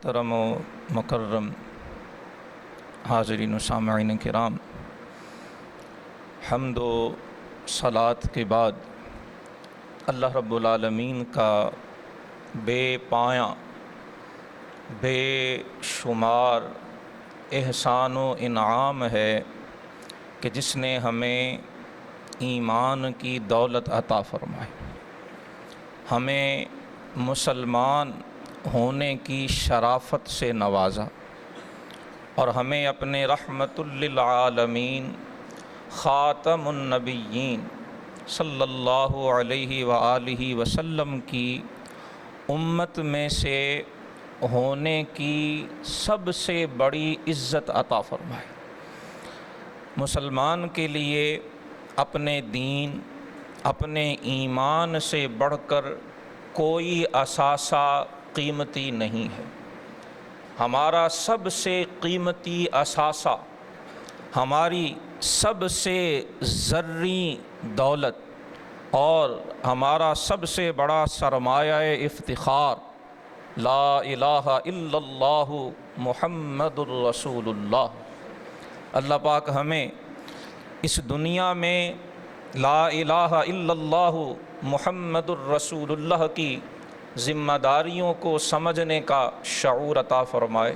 محترم و مکرم حاضرین و سامعین کرام، حمد و صلات کے بعد اللہ رب العالمین کا بے پایاں بے شمار احسان و انعام ہے کہ جس نے ہمیں ایمان کی دولت عطا فرمائی، ہمیں مسلمان ہونے کی شرافت سے نوازا اور ہمیں اپنے رحمت للعالمین خاتم النبیین صلی اللہ علیہ وآلہ وسلم کی امت میں سے ہونے کی سب سے بڑی عزت عطا فرمائی۔ مسلمان کے لیے اپنے دین، اپنے ایمان سے بڑھ کر کوئی اثاثہ قیمتی نہیں ہے۔ ہمارا سب سے قیمتی اثاثہ، ہماری سب سے زرعی دولت اور ہمارا سب سے بڑا سرمایہ افتخار لا الہ الا اللہ محمد الرسول اللہ۔ اللہ پاک ہمیں اس دنیا میں لا الہ الا اللہ محمد الرسول اللہ کی ذمہ داریوں کو سمجھنے کا شعور عطا فرمائے،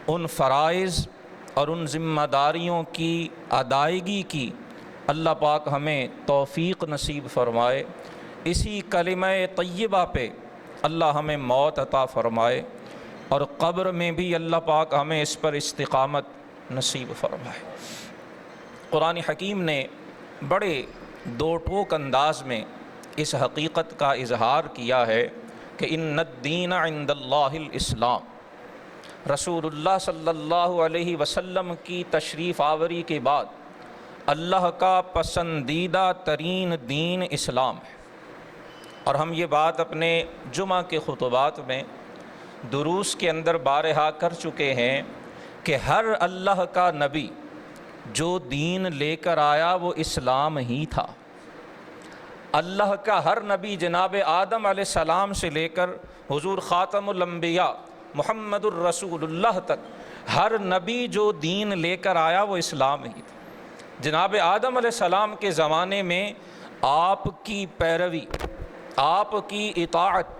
ان فرائض اور ان ذمہ داریوں کی ادائیگی کی اللہ پاک ہمیں توفیق نصیب فرمائے، اسی کلمہ طیبہ پہ اللہ ہمیں موت عطا فرمائے اور قبر میں بھی اللہ پاک ہمیں اس پر استقامت نصیب فرمائے۔ قرآن حکیم نے بڑے دو ٹوک انداز میں اس حقیقت کا اظہار کیا ہے کہ ان الدین عند اللہ الاسلام۔ رسول اللہ صلی اللہ علیہ وسلم کی تشریف آوری کے بعد اللہ کا پسندیدہ ترین دین اسلام ہے، اور ہم یہ بات اپنے جمعہ کے خطبات میں دروس کے اندر بارہا کر چکے ہیں کہ ہر اللہ کا نبی جو دین لے کر آیا وہ اسلام ہی تھا۔ اللہ کا ہر نبی جناب آدم علیہ السلام سے لے کر حضور خاتم الانبیاء محمد الرسول اللہ تک ہر نبی جو دین لے کر آیا وہ اسلام ہی تھا۔ جناب آدم علیہ السلام کے زمانے میں آپ کی پیروی، آپ کی اطاعت،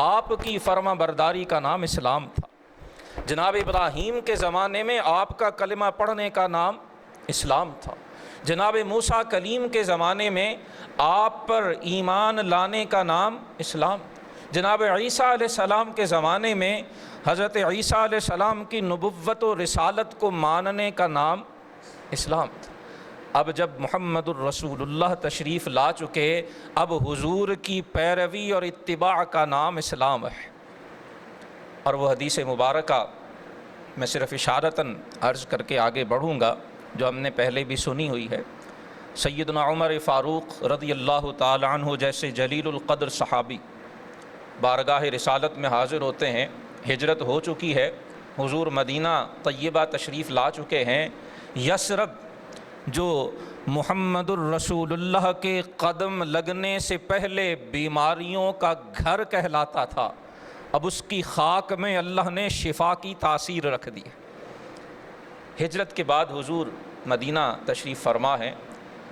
آپ کی فرما برداری کا نام اسلام تھا۔ جناب ابراہیم کے زمانے میں آپ کا کلمہ پڑھنے کا نام اسلام تھا۔ جناب موسیٰ کلیم کے زمانے میں آپ پر ایمان لانے کا نام اسلام تھا۔ جناب عیسیٰ علیہ السلام کے زمانے میں حضرت عیسیٰ علیہ السلام کی نبوت و رسالت کو ماننے کا نام اسلام تھا۔ اب جب محمد الرسول اللہ تشریف لا چکے، اب حضور کی پیروی اور اتباع کا نام اسلام ہے۔ اور وہ حدیث مبارکہ میں صرف اشارتاً عرض کر کے آگے بڑھوں گا جو ہم نے پہلے بھی سنی ہوئی ہے۔ سیدنا عمر فاروق رضی اللہ تعالی عنہ جیسے جلیل القدر صحابی بارگاہ رسالت میں حاضر ہوتے ہیں، ہجرت ہو چکی ہے، حضور مدینہ طیبہ تشریف لا چکے ہیں۔ یثرب جو محمد الرسول اللہ کے قدم لگنے سے پہلے بیماریوں کا گھر کہلاتا تھا، اب اس کی خاک میں اللہ نے شفا کی تاثیر رکھ دی۔ ہجرت کے بعد حضور مدینہ تشریف فرما ہے۔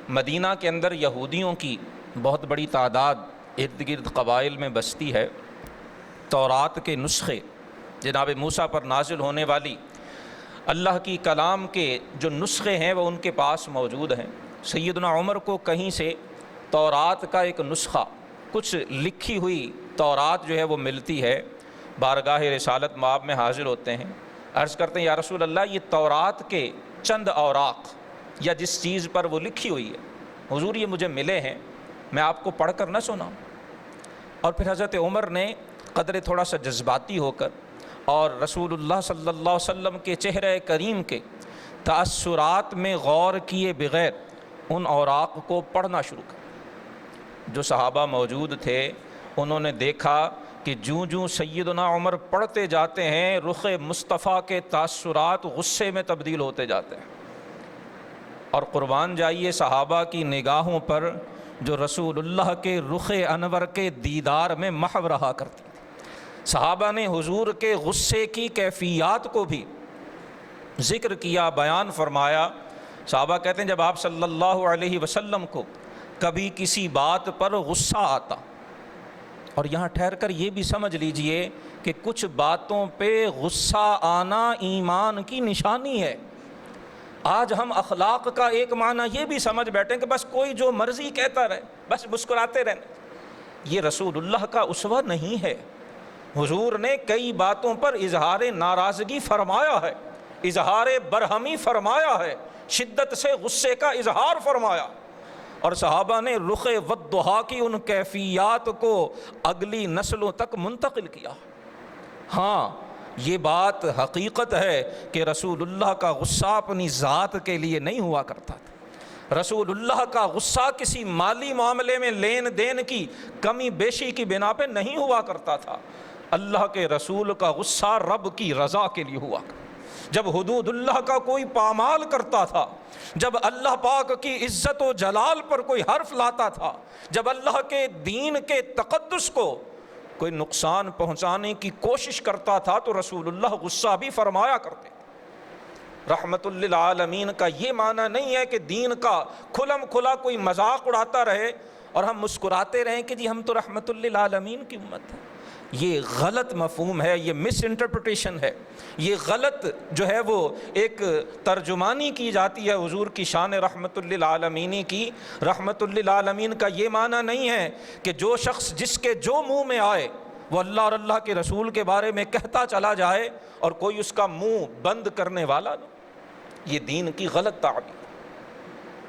مدینہ کے اندر یہودیوں کی بہت بڑی تعداد ارد گرد قبائل میں بستی ہے۔ تورات کے نسخے، جناب موسیٰ پر نازل ہونے والی اللہ کی کلام کے جو نسخے ہیں وہ ان کے پاس موجود ہیں۔ سیدنا عمر کو کہیں سے تورات کا ایک نسخہ، کچھ لکھی ہوئی تورات جو ہے وہ ملتی ہے، بارگاہ رسالت مآب میں حاضر ہوتے ہیں، عرض کرتے ہیں یا رسول اللہ یہ تورات کے چند اوراق یا جس چیز پر وہ لکھی ہوئی ہے حضور یہ مجھے ملے ہیں، میں آپ کو پڑھ کر نہ سناؤں؟ اور پھر حضرت عمر نے قدر تھوڑا سا جذباتی ہو کر اور رسول اللہ صلی اللہ علیہ وسلم کے چہرہ کریم کے تأثرات میں غور کیے بغیر ان اوراق کو پڑھنا شروع کر۔ جو صحابہ موجود تھے انہوں نے دیکھا کہ جوں جوں سیدنا عمر پڑھتے جاتے ہیں رخ مصطفیٰ کے تاثرات غصے میں تبدیل ہوتے جاتے ہیں، اور قربان جائیے صحابہ کی نگاہوں پر جو رسول اللہ کے رخ انور کے دیدار میں محو رہا کرتی تھی۔ صحابہ نے حضور کے غصے کی کیفیات کو بھی ذکر کیا، بیان فرمایا۔ صحابہ کہتے ہیں جب آپ صلی اللہ علیہ وسلم کو کبھی کسی بات پر غصہ آتا، اور یہاں ٹھہر کر یہ بھی سمجھ لیجئے کہ کچھ باتوں پہ غصہ آنا ایمان کی نشانی ہے۔ آج ہم اخلاق کا ایک معنی یہ بھی سمجھ بیٹھے کہ بس کوئی جو مرضی کہتا رہے، بس مسکراتے رہنا۔ یہ رسول اللہ کا اسوہ نہیں ہے۔ حضور نے کئی باتوں پر اظہار ناراضگی فرمایا ہے، اظہار برہمی فرمایا ہے، شدت سے غصے کا اظہار فرمایا، اور صحابہ نے رخ والضحیٰ کی ان کیفیات کو اگلی نسلوں تک منتقل کیا۔ ہاں، یہ بات حقیقت ہے کہ رسول اللہ کا غصہ اپنی ذات کے لیے نہیں ہوا کرتا تھا۔ رسول اللہ کا غصہ کسی مالی معاملے میں لین دین کی کمی بیشی کی بنا پہ نہیں ہوا کرتا تھا۔ اللہ کے رسول کا غصہ رب کی رضا کے لیے ہوا کرتا۔ جب حدود اللہ کا کوئی پامال کرتا تھا، جب اللہ پاک کی عزت و جلال پر کوئی حرف لاتا تھا، جب اللہ کے دین کے تقدس کو کوئی نقصان پہنچانے کی کوشش کرتا تھا تو رسول اللہ غصہ بھی فرمایا کرتے تھے۔ رحمت للعالمین کا یہ معنی نہیں ہے کہ دین کا کھلم کھلا کوئی مذاق اڑاتا رہے اور ہم مسکراتے رہیں کہ جی ہم تو رحمت للعالمین کی امت ہیں۔ یہ غلط مفہوم ہے، یہ مس انٹرپریٹیشن ہے، یہ غلط جو ہے وہ ایک ترجمانی کی جاتی ہے حضور کی شان رحمت للعالمین کی۔ رحمت للعالمین کا یہ معنی نہیں ہے کہ جو شخص جس کے جو منہ میں آئے وہ اللہ اور اللہ کے رسول کے بارے میں کہتا چلا جائے اور کوئی اس کا منہ بند کرنے والا نہ۔ یہ دین کی غلط تعبیر۔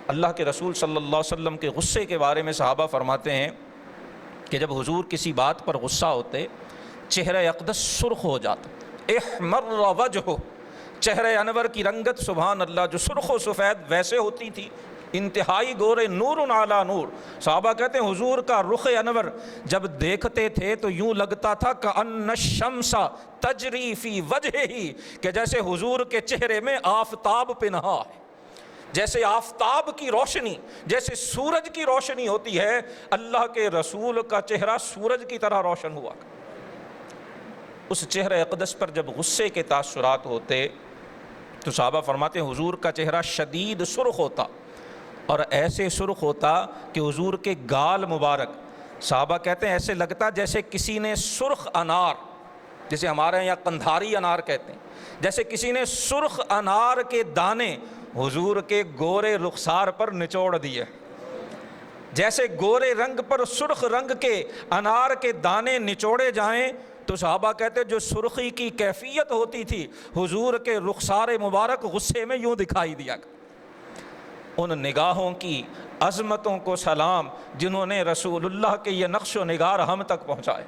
اللہ کے رسول صلی اللہ علیہ وسلم کے غصے کے بارے میں صحابہ فرماتے ہیں کہ جب حضور کسی بات پر غصہ ہوتے چہرہ اقدس سرخ ہو جاتا، احمر وجہہ، چہرہ انور کی رنگت سبحان اللہ جو سرخ و سفید ویسے ہوتی تھی، انتہائی گورے، نور علی نور۔ صحابہ کہتے ہیں حضور کا رخ انور جب دیکھتے تھے تو یوں لگتا تھا کأن الشمس تجری فی وجہہ، کہ جیسے حضور کے چہرے میں آفتاب پنہا ہے، جیسے آفتاب کی روشنی، جیسے سورج کی روشنی ہوتی ہے، اللہ کے رسول کا چہرہ سورج کی طرح روشن ہوا۔ اس چہرہ اقدس پر جب غصے کے تاثرات ہوتے تو صحابہ فرماتے ہیں حضور کا چہرہ شدید سرخ ہوتا، اور ایسے سرخ ہوتا کہ حضور کے گال مبارک، صحابہ کہتے ہیں ایسے لگتا جیسے کسی نے سرخ انار، جیسے ہمارے یہاں قندھاری انار کہتے ہیں، جیسے کسی نے سرخ انار کے دانے حضور کے گورے رخسار پر نچوڑ دیے، جیسے گورے رنگ پر سرخ رنگ کے انار کے دانے نچوڑے جائیں تو صحابہ کہتے جو سرخی کی کیفیت ہوتی تھی حضور کے رخسار مبارک غصے میں یوں دکھائی دیا۔ ان نگاہوں کی عظمتوں کو سلام جنہوں نے رسول اللہ کے یہ نقش و نگار ہم تک پہنچائے۔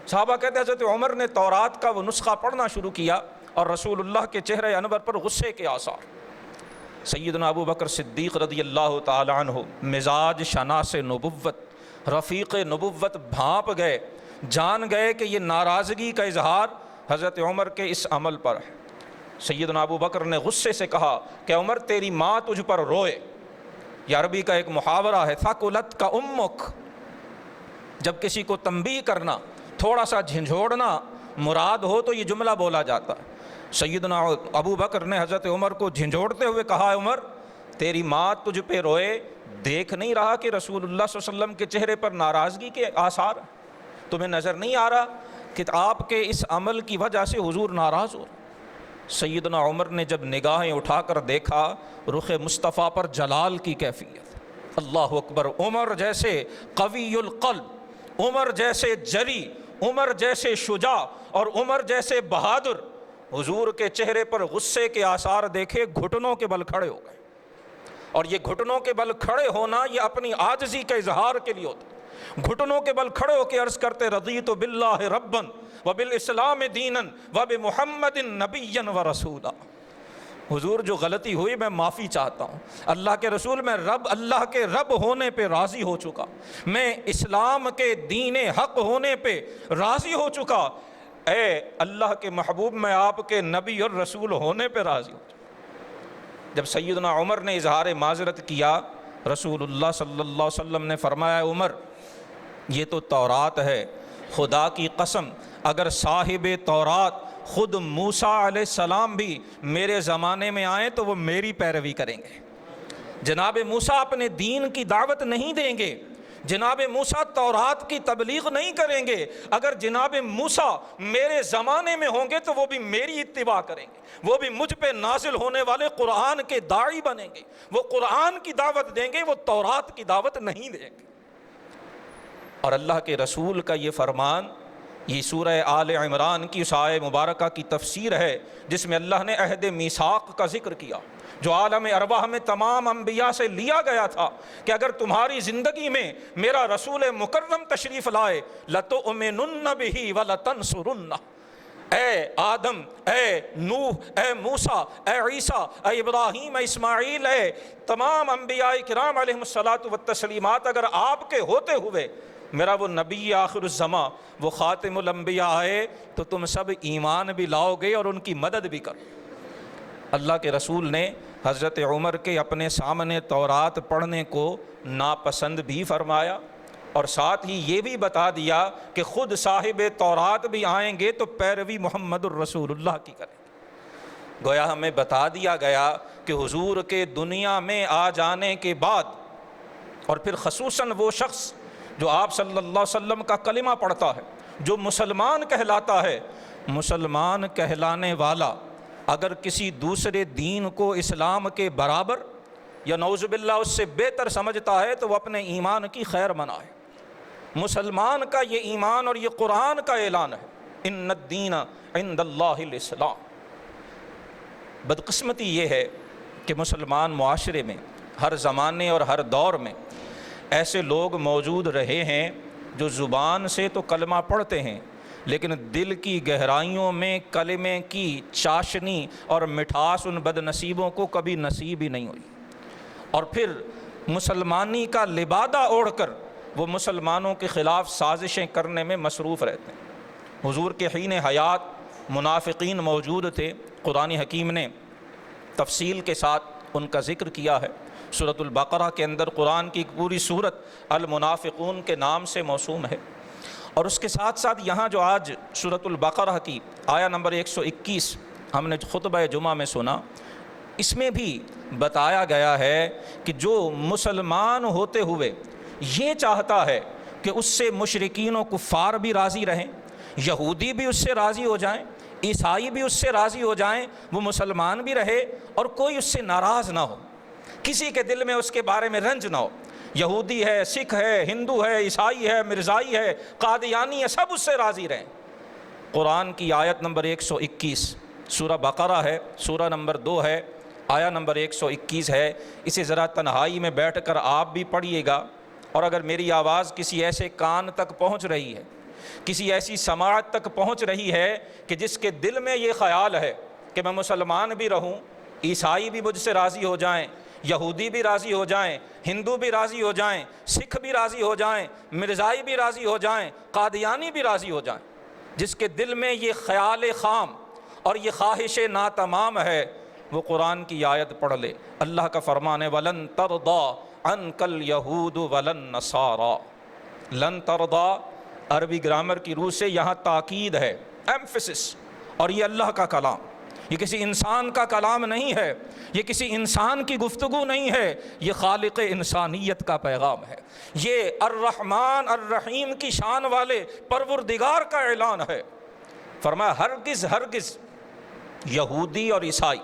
صحابہ کہتے حضرت عمر نے تورات کا وہ نسخہ پڑھنا شروع کیا اور رسول اللہ کے چہرے انور پر غصے کے آثار۔ سیدنا ابو بکر صدیق رضی اللہ تعالی عنہ مزاج شناس نبوت، رفیق نبوت بھانپ گئے، جان گئے کہ یہ ناراضگی کا اظہار حضرت عمر کے اس عمل پر ہے۔ سیدنا ابو بکر نے غصے سے کہا کہ عمر تیری ماں تجھ پر روئے۔ یہ عربی کا ایک محاورہ ہے، ثقلت کا امک، جب کسی کو تنبیہ کرنا، تھوڑا سا جھنجھوڑنا مراد ہو تو یہ جملہ بولا جاتا ہے۔ سیدنا ابو بکر نے حضرت عمر کو جھنجھوڑتے ہوئے کہا عمر تیری ماں تجھ پہ روئے، دیکھ نہیں رہا کہ رسول اللہ صلی اللہ علیہ وسلم کے چہرے پر ناراضگی کے آثار؟ تمہیں نظر نہیں آ رہا کہ آپ کے اس عمل کی وجہ سے حضور ناراض ہو؟ سیدنا عمر نے جب نگاہیں اٹھا کر دیکھا رخ مصطفیٰ پر جلال کی کیفیت، اللہ اکبر، عمر جیسے قوی القلب، عمر جیسے جری، عمر جیسے شجاع اور عمر جیسے بہادر، حضور کے چہرے پر غصے کے آثار دیکھے گھٹنوں کے بل کھڑے ہو گئے۔ اور یہ گھٹنوں کے بل کھڑے ہونا یہ اپنی عاجزی کے اظہار کے لیے ہوتا ہے۔ گھٹنوں کے بل کھڑے ہو کے عرض کرتے رضیت باللہ ربا وبالاسلام دینا وبمحمد نبیا ورسولا۔ حضور جو غلطی ہوئی میں معافی چاہتا ہوں، اللہ کے رسول میں اللہ کے رب ہونے پہ راضی ہو چکا، میں اسلام کے دین حق ہونے پہ راضی ہو چکا، اے اللہ کے محبوب میں آپ کے نبی اور رسول ہونے پہ راضی ہو چکا۔ جب سیدنا عمر نے اظہار معذرت کیا رسول اللہ صلی اللہ علیہ وسلم نے فرمایا عمر یہ تو تورات ہے خدا کی قسم اگر صاحب تورات خود موسیٰ علیہ السلام بھی میرے زمانے میں آئیں تو وہ میری پیروی کریں گے۔ جناب موسیٰ اپنے دین کی دعوت نہیں دیں گے، جناب موسیٰ تورات کی تبلیغ نہیں کریں گے۔ اگر جناب موسیٰ میرے زمانے میں ہوں گے تو وہ بھی میری اتباع کریں گے، وہ بھی مجھ پہ نازل ہونے والے قرآن کے داعی بنیں گے، وہ قرآن کی دعوت دیں گے، وہ تورات کی دعوت نہیں دیں گے۔ اور اللہ کے رسول کا یہ فرمان، یہ سورہ آل عمران کی اس آیہ مبارکہ کی تفسیر ہے جس میں اللہ نے عہد میثاق کا ذکر کیا، جو عالم ارواح میں تمام انبیاء سے لیا گیا تھا کہ اگر تمہاری زندگی میں میرا رسول مکرم تشریف لائے لَتُؤْمِنُنَّ بِهِ وَلَتَنْصُرُنَّهُ، اے آدم، اے نوح، اے موسیٰ، اے عیسیٰ، اے ابراہیم، اے اسماعیل، اے تمام انبیاء کرام علیہم الصلاۃ والتسلیمات، اگر آپ کے ہوتے ہوئے میرا وہ نبی آخر الزماں، وہ خاتم الانبیاء آئے تو تم سب ایمان بھی لاؤ گے اور ان کی مدد بھی کرو۔ اللہ کے رسول نے حضرت عمر کے اپنے سامنے تورات پڑھنے کو ناپسند بھی فرمایا، اور ساتھ ہی یہ بھی بتا دیا کہ خود صاحب تورات بھی آئیں گے تو پیروی محمد الرسول اللہ کی کریں گے۔ گویا ہمیں بتا دیا گیا کہ حضور کے دنیا میں آ جانے کے بعد، اور پھر خصوصاً وہ شخص جو آپ صلی اللہ علیہ وسلم کا کلمہ پڑھتا ہے، جو مسلمان کہلاتا ہے، مسلمان کہلانے والا اگر کسی دوسرے دین کو اسلام کے برابر یا نعوذ باللہ اس سے بہتر سمجھتا ہے تو وہ اپنے ایمان کی خیر منائے۔ مسلمان کا یہ ایمان اور یہ قرآن کا اعلان ہے، ان الدین عند اللہ الاسلام۔ بدقسمتی یہ ہے کہ مسلمان معاشرے میں ہر زمانے اور ہر دور میں ایسے لوگ موجود رہے ہیں جو زبان سے تو کلمہ پڑھتے ہیں لیکن دل کی گہرائیوں میں کلمے کی چاشنی اور مٹھاس ان بد نصیبوں کو کبھی نصیب ہی نہیں ہوئی، اور پھر مسلمانی کا لبادہ اوڑھ کر وہ مسلمانوں کے خلاف سازشیں کرنے میں مصروف رہتے ہیں۔ حضور کے حین حیات منافقین موجود تھے، قرآن حکیم نے تفصیل کے ساتھ ان کا ذکر کیا ہے۔ سورۃ البقرہ کے اندر قرآن کی پوری سورت المنافقون کے نام سے موسوم ہے، اور اس کے ساتھ ساتھ یہاں جو آج سورۃ البقرہ کی آیہ نمبر 121 ہم نے خطبہ جمعہ میں سنا، اس میں بھی بتایا گیا ہے کہ جو مسلمان ہوتے ہوئے یہ چاہتا ہے کہ اس سے مشرکین و کفار بھی راضی رہیں، یہودی بھی اس سے راضی ہو جائیں، عیسائی بھی اس سے راضی ہو جائیں، وہ مسلمان بھی رہے اور کوئی اس سے ناراض نہ ہو، کسی کے دل میں اس کے بارے میں رنج نہ ہو، یہودی ہے، سکھ ہے، ہندو ہے، عیسائی ہے، مرزائی ہے، قادیانی ہے، سب اس سے راضی رہیں۔ قرآن کی آیت نمبر 121 سورہ بقرہ ہے، سورہ نمبر 2 ہے، آیہ نمبر 121 ہے۔ اسے ذرا تنہائی میں بیٹھ کر آپ بھی پڑھیے گا، اور اگر میری آواز کسی ایسے کان تک پہنچ رہی ہے، کسی ایسی سماعت تک پہنچ رہی ہے کہ جس کے دل میں یہ خیال ہے کہ میں مسلمان بھی رہوں، عیسائی بھی مجھ سے راضی ہو جائیں، یہودی بھی راضی ہو جائیں، ہندو بھی راضی ہو جائیں، سکھ بھی راضی ہو جائیں، مرزائی بھی راضی ہو جائیں، قادیانی بھی راضی ہو جائیں، جس کے دل میں یہ خیال خام اور یہ خواہش ناتمام ہے، وہ قرآن کی آیت پڑھ لے۔ اللہ کا فرمان ہے وَلَن تَرْضَىٰ عَنْكَ الْيَهُودُ وَلَا النَّصَارَىٰ۔ لن ترضا عربی گرامر کی روح سے یہاں تاکید ہے، ایمفیسس، اور یہ اللہ کا کلام، یہ کسی انسان کا کلام نہیں ہے، یہ کسی انسان کی گفتگو نہیں ہے، یہ خالق انسانیت کا پیغام ہے، یہ الرحمن الرحیم کی شان والے پروردگار کا اعلان ہے۔ فرمایا ہرگز ہرگز یہودی اور عیسائی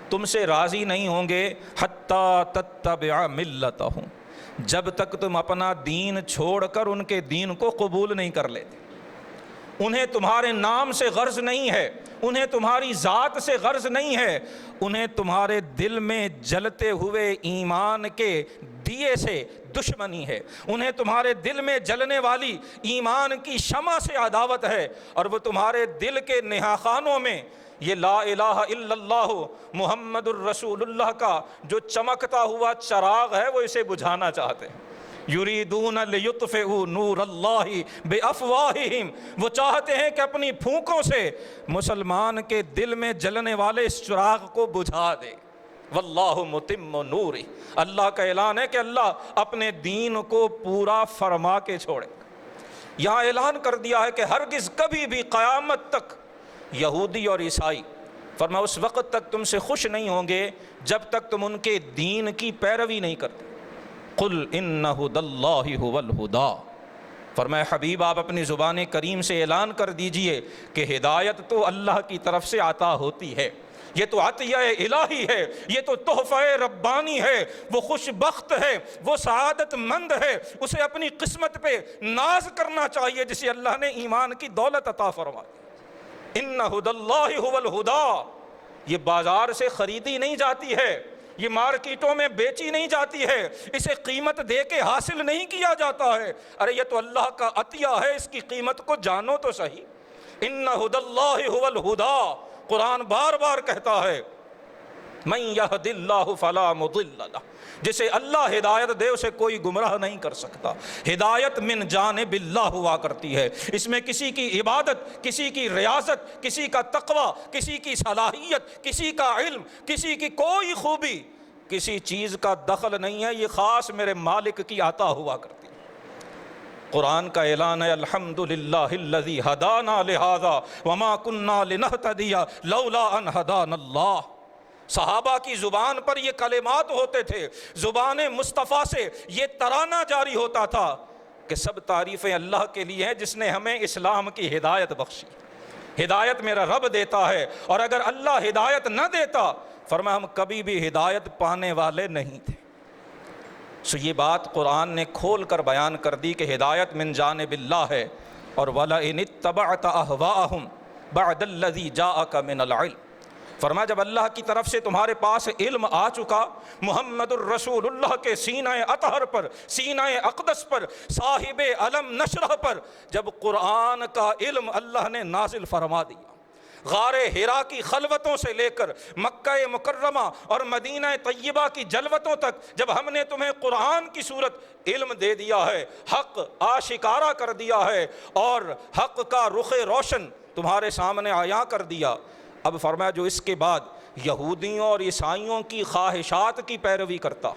تم سے راضی نہیں ہوں گے حتیٰ تتبع ملتہم، جب تک تم اپنا دین چھوڑ کر ان کے دین کو قبول نہیں کر لیتے۔ انہیں تمہارے نام سے غرض نہیں ہے، انہیں تمہاری ذات سے غرض نہیں ہے، انہیں تمہارے دل میں جلتے ہوئے ایمان کے دیے سے دشمنی ہے، انہیں تمہارے دل میں جلنے والی ایمان کی شمع سے عداوت ہے، اور وہ تمہارے دل کے نہا خانوں میں یہ لا الہ الا اللہ محمد الرسول اللہ کا جو چمکتا ہوا چراغ ہے وہ اسے بجھانا چاہتے ہیں۔ یریدون لیطفئوا نور اللہ بافواہہم، وہ چاہتے ہیں کہ اپنی پھونکوں سے مسلمان کے دل میں جلنے والے اس چراغ کو بجھا دے۔ واللہ متم نورہ، اللہ کا اعلان ہے کہ اللہ اپنے دین کو پورا فرما کے چھوڑے۔ یہاں اعلان کر دیا ہے کہ ہرگز کبھی بھی قیامت تک یہودی اور عیسائی، فرمایا اس وقت تک تم سے خوش نہیں ہوں گے جب تک تم ان کے دین کی پیروی نہیں کرتے۔ قل ان ھدی اللہ ھو الھدی، فرمایا حبیب آپ اپنی زبان کریم سے اعلان کر دیجئے کہ ہدایت تو اللہ کی طرف سے عطا ہوتی ہے، یہ تو عطیہ الہی ہے، یہ تو تحفہ ربانی ہے، وہ خوش بخت ہے، وہ سعادت مند ہے، اسے اپنی قسمت پہ ناز کرنا چاہیے جسے اللہ نے ایمان کی دولت عطا فرمائی۔ ان ھدی اللہ ھو الھدی، یہ بازار سے خریدی نہیں جاتی ہے، یہ مارکیٹوں میں بیچی نہیں جاتی ہے، اسے قیمت دے کے حاصل نہیں کیا جاتا ہے، ارے یہ تو اللہ کا عطیہ ہے، اس کی قیمت کو جانو تو صحیح۔ ان ھدی اللہ ھو الھدی، قرآن بار بار کہتا ہے من یہد اللہ فلا مضل لہ، جسے اللہ ہدایت دے اسے کوئی گمراہ نہیں کر سکتا۔ ہدایت من جانب اللہ ہوا کرتی ہے، اس میں کسی کی عبادت، کسی کی ریاضت، کسی کا تقوی، کسی کی صلاحیت، کسی کا علم، کسی کی کوئی خوبی، کسی چیز کا دخل نہیں ہے، یہ خاص میرے مالک کی عطا ہوا کرتی ہے۔ قرآن کا اعلان ہے الحمدللہ الذی ہدانا لہذا وما کننا لنہتدی لولا ان ہدانا اللہ۔ صحابہ کی زبان پر یہ کلمات ہوتے تھے، زبان مصطفیٰ سے یہ ترانہ جاری ہوتا تھا کہ سب تعریفیں اللہ کے لیے ہیں جس نے ہمیں اسلام کی ہدایت بخشی۔ ہدایت میرا رب دیتا ہے، اور اگر اللہ ہدایت نہ دیتا فرمایا ہم کبھی بھی ہدایت پانے والے نہیں تھے۔ سو یہ بات قرآن نے کھول کر بیان کر دی کہ ہدایت من جانب اللہ ہے، اور وَلَئِنِ اتَّبَعْتَ أَهْوَاءَهُمْ بَعْدَ الَّذِي جَاءَكَ مِنَ الْعِلْمِ، فرمایا جب اللہ کی طرف سے تمہارے پاس علم آ چکا، محمد الرسول اللہ کے سینہ اطہر پر، سینہ اقدس پر، صاحب علم نشرہ پر جب قرآن کا علم اللہ نے نازل فرما دیا، غار حرا کی خلوتوں سے لے کر مکہ مکرمہ اور مدینہ طیبہ کی جلوتوں تک جب ہم نے تمہیں قرآن کی صورت علم دے دیا ہے، حق آشکارا کر دیا ہے، اور حق کا رخ روشن تمہارے سامنے عیاں کر دیا، اب فرمایا جو اس کے بعد یہودیوں اور عیسائیوں کی خواہشات کی پیروی کرتا،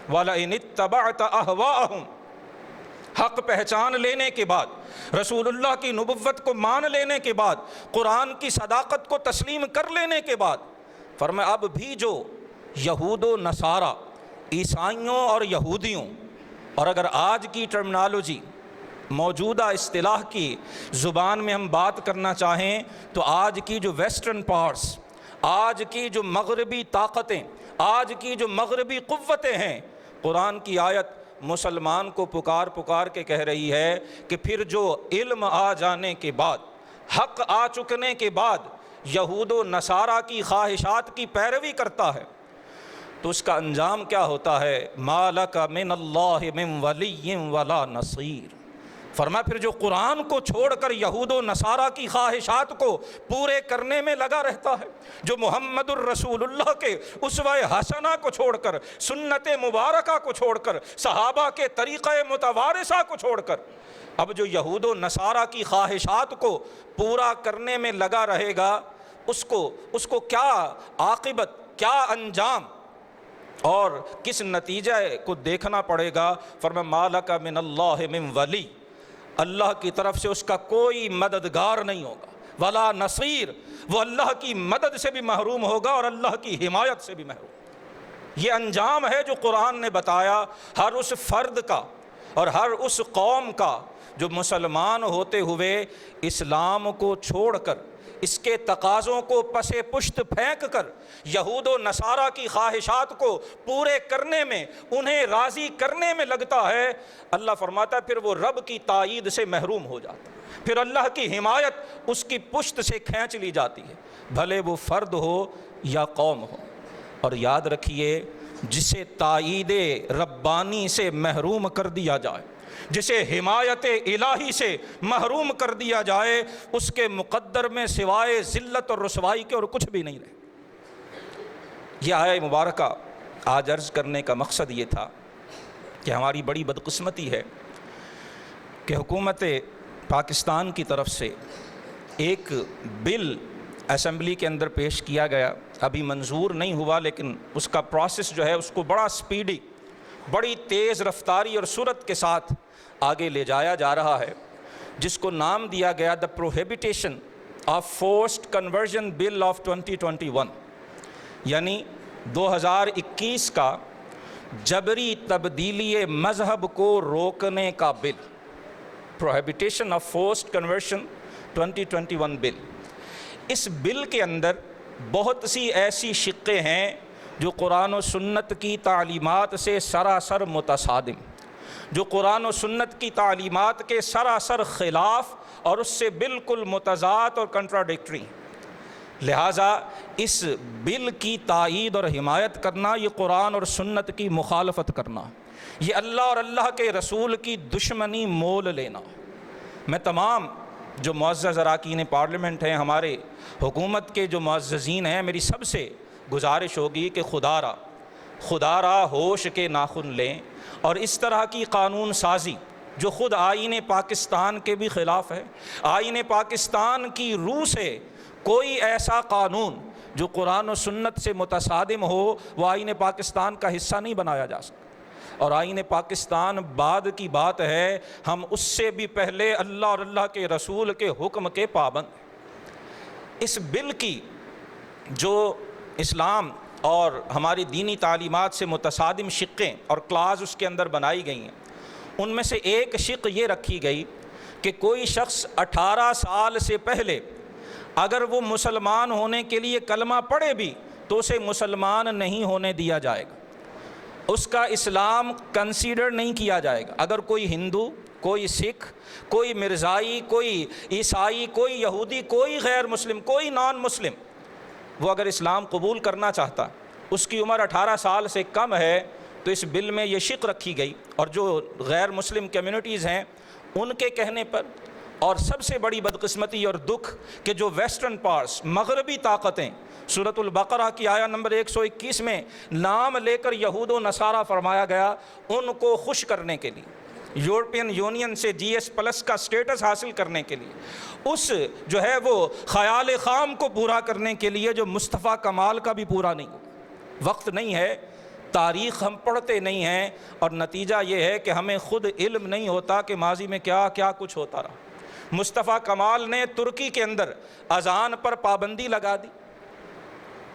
وَلَئِنِ اتَّبَعْتَ أَهْوَاءَهُمْ، حق پہچان لینے کے بعد، رسول اللہ کی نبوت کو مان لینے کے بعد، قرآن کی صداقت کو تسلیم کر لینے کے بعد، فرمایا اب بھی جو یہود و نصارہ، عیسائیوں اور یہودیوں، اور اگر آج کی ٹرمنالوجی، موجودہ اصطلاح کی زبان میں ہم بات کرنا چاہیں تو آج کی جو ویسٹرن پاورز، آج کی جو مغربی طاقتیں، آج کی جو مغربی قوتیں ہیں، قرآن کی آیت مسلمان کو پکار پکار کے کہہ رہی ہے کہ پھر جو علم آ جانے کے بعد، حق آ چکنے کے بعد یہود و نصارہ کی خواہشات کی پیروی کرتا ہے تو اس کا انجام کیا ہوتا ہے؟ مَا لَكَ مِنَ اللَّهِ مِن وَلِيٍّ وَلَا نَصِيرٍ، فرمایا پھر جو قرآن کو چھوڑ کر یہود و نصارہ کی خواہشات کو پورے کرنے میں لگا رہتا ہے، جو محمد الرسول اللہ کے اسوہ حسنہ کو چھوڑ کر، سنت مبارکہ کو چھوڑ کر، صحابہ کے طریقہ متوارثہ کو چھوڑ کر اب جو یہود و نصارہ کی خواہشات کو پورا کرنے میں لگا رہے گا، اس کو کیا عاقبت، کیا انجام اور کس نتیجہ کو دیکھنا پڑے گا؟ فرمایا مَا لَكَ مِنَ اللَّهِ مِن وَلِيٍّ، اللہ کی طرف سے اس کا کوئی مددگار نہیں ہوگا، ولا نصیر، وہ اللہ کی مدد سے بھی محروم ہوگا اور اللہ کی حمایت سے بھی محروم۔ یہ انجام ہے جو قرآن نے بتایا ہر اس فرد کا اور ہر اس قوم کا جو مسلمان ہوتے ہوئے اسلام کو چھوڑ کر، اس کے تقاضوں کو پس پشت پھینک کر یہود و نصارہ کی خواہشات کو پورے کرنے میں، انہیں راضی کرنے میں لگتا ہے، اللہ فرماتا ہے پھر وہ رب کی تائید سے محروم ہو جاتا ہے، پھر اللہ کی حمایت اس کی پشت سے کھینچ لی جاتی ہے، بھلے وہ فرد ہو یا قوم ہو۔ اور یاد رکھیے جسے تائید ربانی سے محروم کر دیا جائے، جسے حمایت الہی سے محروم کر دیا جائے، اس کے مقدر میں سوائے ذلت اور رسوائی کے اور کچھ بھی نہیں رہے۔ یہ آیہ مبارکہ آج عرض کرنے کا مقصد یہ تھا کہ ہماری بڑی بدقسمتی ہے کہ حکومت پاکستان کی طرف سے ایک بل اسمبلی کے اندر پیش کیا گیا، ابھی منظور نہیں ہوا، لیکن اس کا پروسیس جو ہے اس کو بڑا سپیڈی، بڑی تیز رفتاری اور سرعت کے ساتھ آگے لے جایا جا رہا ہے، جس کو نام دیا گیا the prohibition of forced conversion bill of 2021، یعنی 2021 کا جبری تبدیلی مذہب کو روکنے کا بل، پروہیبیٹیشن آف فورسڈ کنورژن 2021 بل۔ اس بل کے اندر بہت سی ایسی شقیں ہیں جو قرآن و سنت کی تعلیمات سے سراسر متصادم، جو قرآن و سنت کی تعلیمات کے سراسر خلاف اور اس سے بالکل متضاد اور کنٹراڈکٹری۔ لہٰذا اس بل کی تائید اور حمایت کرنا یہ قرآن اور سنت کی مخالفت کرنا، یہ اللہ اور اللہ کے رسول کی دشمنی مول لینا۔ میں تمام جو معزز اراکین پارلیمنٹ ہیں، ہمارے حکومت کے جو معززین ہیں، میری سب سے گزارش ہوگی کہ خدا را ہوش کے ناخن لیں، اور اس طرح کی قانون سازی جو خود آئین پاکستان کے بھی خلاف ہے، آئین پاکستان کی روح سے کوئی ایسا قانون جو قرآن و سنت سے متصادم ہو وہ آئین پاکستان کا حصہ نہیں بنایا جا سکتا، اور آئین پاکستان بعد کی بات ہے، ہم اس سے بھی پہلے اللہ اور اللہ کے رسول کے حکم کے پابند۔ اس بل کی جو اسلام اور ہماری دینی تعلیمات سے متصادم شقیں اور کلاز اس کے اندر بنائی گئی ہیں، ان میں سے ایک شق یہ رکھی گئی کہ کوئی شخص 18 سال سے پہلے اگر وہ مسلمان ہونے کے لیے کلمہ پڑھے بھی تو اسے مسلمان نہیں ہونے دیا جائے گا، اس کا اسلام کنسیڈر نہیں کیا جائے گا۔ اگر کوئی ہندو، کوئی سکھ، کوئی مرزائی، کوئی عیسائی، کوئی یہودی، کوئی غیر مسلم، کوئی نان مسلم، وہ اگر اسلام قبول کرنا چاہتا، اس کی عمر 18 سال سے کم ہے، تو اس بل میں یہ شق رکھی گئی، اور جو غیر مسلم کمیونٹیز ہیں ان کے کہنے پر، اور سب سے بڑی بدقسمتی اور دکھ کہ جو ویسٹرن پارٹس، مغربی طاقتیں، سورۃ البقرہ کی آیہ نمبر 121 میں نام لے کر یہود و نصارہ فرمایا گیا، ان کو خوش کرنے کے لیے، یورپین یونین سے GS+ کا سٹیٹس حاصل کرنے کے لیے، اس جو ہے وہ خیال خام کو پورا کرنے کے لیے جو مصطفیٰ کمال کا بھی پورا نہیں ہوا۔ وقت نہیں ہے، تاریخ ہم پڑھتے نہیں ہیں، اور نتیجہ یہ ہے کہ ہمیں خود علم نہیں ہوتا کہ ماضی میں کیا کیا کچھ ہوتا رہا۔ مصطفیٰ کمال نے ترکی کے اندر اذان پر پابندی لگا دی،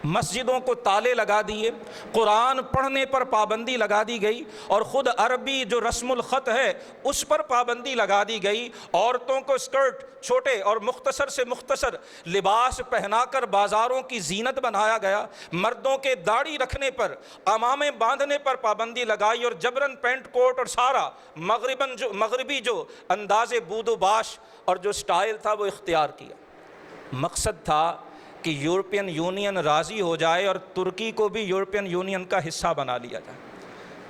مسجدوں کو تالے لگا دیے، قرآن پڑھنے پر پابندی لگا دی گئی، اور خود عربی جو رسم الخط ہے اس پر پابندی لگا دی گئی۔ عورتوں کو اسکرٹ چھوٹے اور مختصر سے مختصر لباس پہنا کر بازاروں کی زینت بنایا گیا، مردوں کے داڑھی رکھنے پر، عمامے باندھنے پر پابندی لگائی، اور جبرن پینٹ کوٹ اور سارا مغربی جو انداز بود و باش اور جو سٹائل تھا وہ اختیار کیا۔ مقصد تھا کہ یورپین یونین راضی ہو جائے اور ترکی کو بھی یورپین یونین کا حصہ بنا لیا جائے۔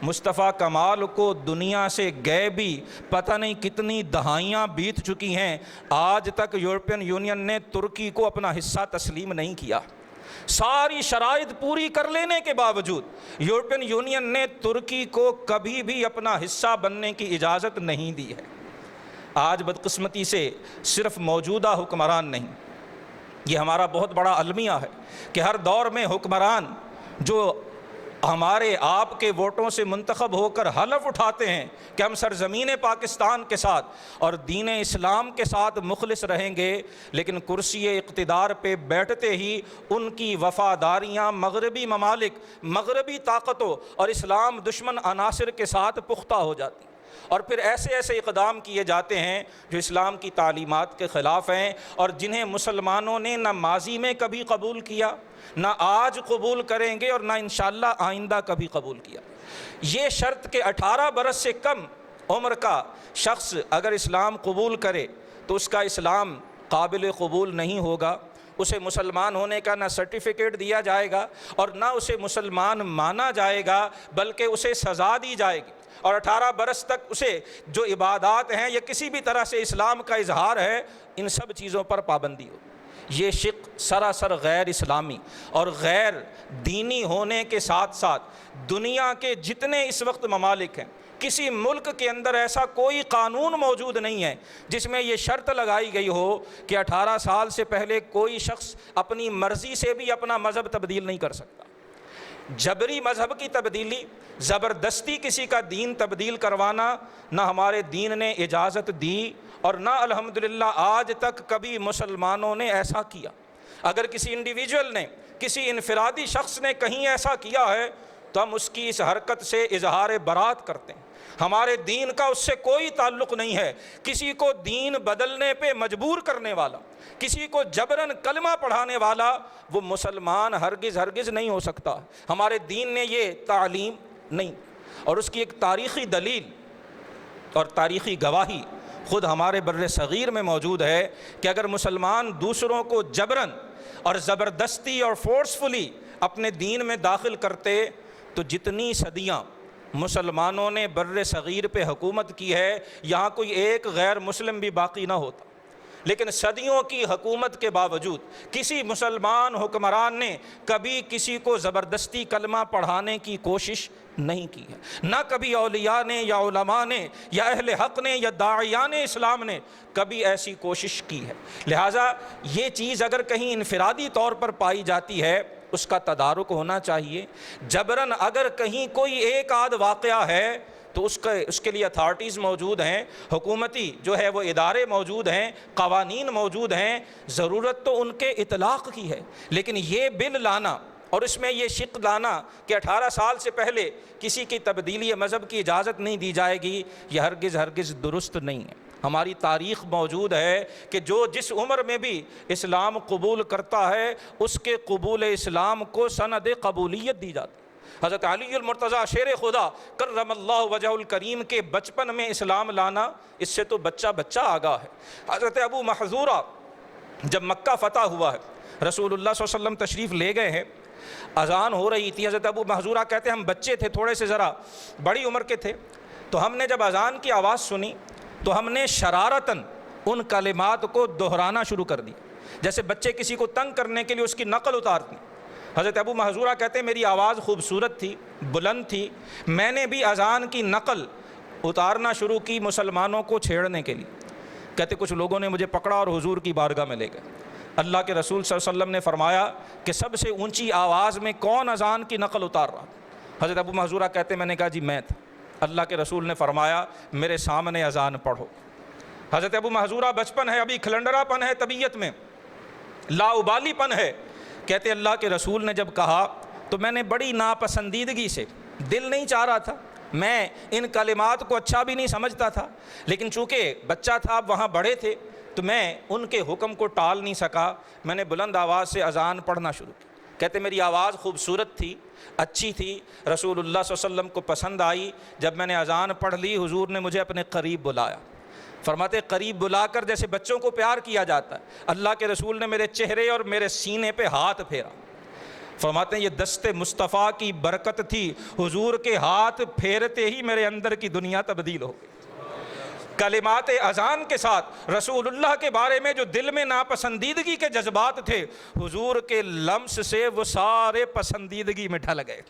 مصطفیٰ کمال کو دنیا سے گئے بھی پتہ نہیں کتنی دہائیاں بیت چکی ہیں، آج تک یورپین یونین نے ترکی کو اپنا حصہ تسلیم نہیں کیا۔ ساری شرائط پوری کر لینے کے باوجود یورپین یونین نے ترکی کو کبھی بھی اپنا حصہ بننے کی اجازت نہیں دی ہے۔ آج بدقسمتی سے صرف موجودہ حکمران نہیں، یہ ہمارا بہت بڑا المیہ ہے کہ ہر دور میں حکمران جو ہمارے آپ کے ووٹوں سے منتخب ہو کر حلف اٹھاتے ہیں کہ ہم سرزمین پاکستان کے ساتھ اور دین اسلام کے ساتھ مخلص رہیں گے، لیکن کرسی اقتدار پہ بیٹھتے ہی ان کی وفاداریاں مغربی ممالک، مغربی طاقتوں اور اسلام دشمن عناصر کے ساتھ پختہ ہو جاتی، اور پھر ایسے ایسے اقدام کیے جاتے ہیں جو اسلام کی تعلیمات کے خلاف ہیں، اور جنہیں مسلمانوں نے نہ ماضی میں کبھی قبول کیا، نہ آج قبول کریں گے، اور نہ انشاءاللہ آئندہ کبھی قبول کیا۔ یہ شرط کہ 18 برس سے کم عمر کا شخص اگر اسلام قبول کرے تو اس کا اسلام قابل قبول نہیں ہوگا، اسے مسلمان ہونے کا نہ سرٹیفکیٹ دیا جائے گا اور نہ اسے مسلمان مانا جائے گا، بلکہ اسے سزا دی جائے گی، اور 18 برس تک اسے جو عبادات ہیں یا کسی بھی طرح سے اسلام کا اظہار ہے، ان سب چیزوں پر پابندی ہو۔ یہ شق سراسر غیر اسلامی اور غیر دینی ہونے کے ساتھ ساتھ دنیا کے جتنے اس وقت ممالک ہیں، کسی ملک کے اندر ایسا کوئی قانون موجود نہیں ہے جس میں یہ شرط لگائی گئی ہو کہ 18 سال سے پہلے کوئی شخص اپنی مرضی سے بھی اپنا مذہب تبدیل نہیں کر سکتا۔ جبری مذہب کی تبدیلی، زبردستی کسی کا دین تبدیل کروانا نہ ہمارے دین نے اجازت دی، اور نہ الحمدللہ آج تک کبھی مسلمانوں نے ایسا کیا۔ اگر کسی انڈیویجول نے، کسی انفرادی شخص نے کہیں ایسا کیا ہے تو ہم اس کی اس حرکت سے اظہار برات کرتے ہیں۔ ہمارے دین کا اس سے کوئی تعلق نہیں ہے۔ کسی کو دین بدلنے پہ مجبور کرنے والا، کسی کو جبراً کلمہ پڑھانے والا، وہ مسلمان ہرگز نہیں ہو سکتا۔ ہمارے دین نے یہ تعلیم نہیں، اور اس کی ایک تاریخی دلیل اور تاریخی گواہی خود ہمارے بر صغیر میں موجود ہے کہ اگر مسلمان دوسروں کو جبراً اور زبردستی اور فورسفلی اپنے دین میں داخل کرتے تو جتنی صدیاں مسلمانوں نے بر صغیر پہ حکومت کی ہے، یہاں کوئی ایک غیر مسلم بھی باقی نہ ہوتا۔ لیکن صدیوں کی حکومت کے باوجود کسی مسلمان حکمران نے کبھی کسی کو زبردستی کلمہ پڑھانے کی کوشش نہیں کی ہے، نہ کبھی اولیاء نے یا علماء نے یا اہل حق نے یا داعیان اسلام نے کبھی ایسی کوشش کی ہے۔ لہٰذا یہ چیز اگر کہیں انفرادی طور پر پائی جاتی ہے، اس کا تدارک ہونا چاہیے۔ جبراً اگر کہیں کوئی ایک آدھ واقعہ ہے تو اس کے لیے اتھارٹیز موجود ہیں، حکومتی جو ہے وہ ادارے موجود ہیں، قوانین موجود ہیں، ضرورت تو ان کے اطلاق کی ہے۔ لیکن یہ بل لانا اور اس میں یہ شق لانا کہ 18 سال سے پہلے کسی کی تبدیلی مذہب کی اجازت نہیں دی جائے گی، یہ ہرگز درست نہیں ہے۔ ہماری تاریخ موجود ہے کہ جو جس عمر میں بھی اسلام قبول کرتا ہے، اس کے قبول اسلام کو سند قبولیت دی جاتی ہے۔ حضرت علی المرتضیٰ شیر خدا کرم اللہ وجہ الکریم کے بچپن میں اسلام لانا، اس سے تو بچہ آگاہ ہے۔ حضرت ابو محذورہ جب مکہ فتح ہوا ہے، رسول اللہ صلی اللہ علیہ وسلم تشریف لے گئے ہیں، اذان ہو رہی تھی۔ حضرت ابو محذورہ کہتے ہیں ہم بچے تھے، تھوڑے سے ذرا بڑی عمر کے تھے، تو ہم نے جب اذان کی آواز سنی تو ہم نے شرارتاً ان کلمات کو دہرانا شروع کر دیا، جیسے بچے کسی کو تنگ کرنے کے لیے اس کی نقل اتارتے ہیں۔ حضرت ابو محذورہ کہتے ہیں میری آواز خوبصورت تھی، بلند تھی، میں نے بھی اذان کی نقل اتارنا شروع کی مسلمانوں کو چھیڑنے کے لیے۔ کہتے کچھ لوگوں نے مجھے پکڑا اور حضور کی بارگاہ میں لے گئے۔ اللہ کے رسول صلی اللہ علیہ وسلم نے فرمایا کہ سب سے اونچی آواز میں کون اذان کی نقل اتار رہا؟ حضرت ابو محذورہ کہتے ہیں میں نے کہا جی میں تھا۔ اللہ کے رسول نے فرمایا میرے سامنے اذان پڑھو۔ حضرت ابو محذورہ بچپن ہے، ابھی کھلنڈرا پن ہے طبیعت میں، لاؤبالی پن ہے۔ کہتے اللہ کے رسول نے جب کہا تو میں نے بڑی ناپسندیدگی سے، دل نہیں چاہ رہا تھا، میں ان کلمات کو اچھا بھی نہیں سمجھتا تھا، لیکن چونکہ بچہ تھا، وہاں بڑے تھے، تو میں ان کے حکم کو ٹال نہیں سکا، میں نے بلند آواز سے اذان پڑھنا شروع کی۔ کہتے میری آواز خوبصورت تھی، اچھی تھی، رسول اللہ صلی اللہ علیہ وسلم کو پسند آئی۔ جب میں نے اذان پڑھ لی، حضور نے مجھے اپنے قریب بلایا۔ فرماتے قریب بلا کر جیسے بچوں کو پیار کیا جاتا ہے، اللہ کے رسول نے میرے چہرے اور میرے سینے پہ ہاتھ پھیرا۔ فرماتے ہیں یہ دست مصطفیٰ کی برکت تھی، حضور کے ہاتھ پھیرتے ہی میرے اندر کی دنیا تبدیل ہو گئی۔ کلمات اذان کے ساتھ رسول اللہ کے بارے میں جو دل میں ناپسندیدگی کے جذبات تھے، حضور کے لمس سے وہ سارے پسندیدگی میں ڈھل گئے۔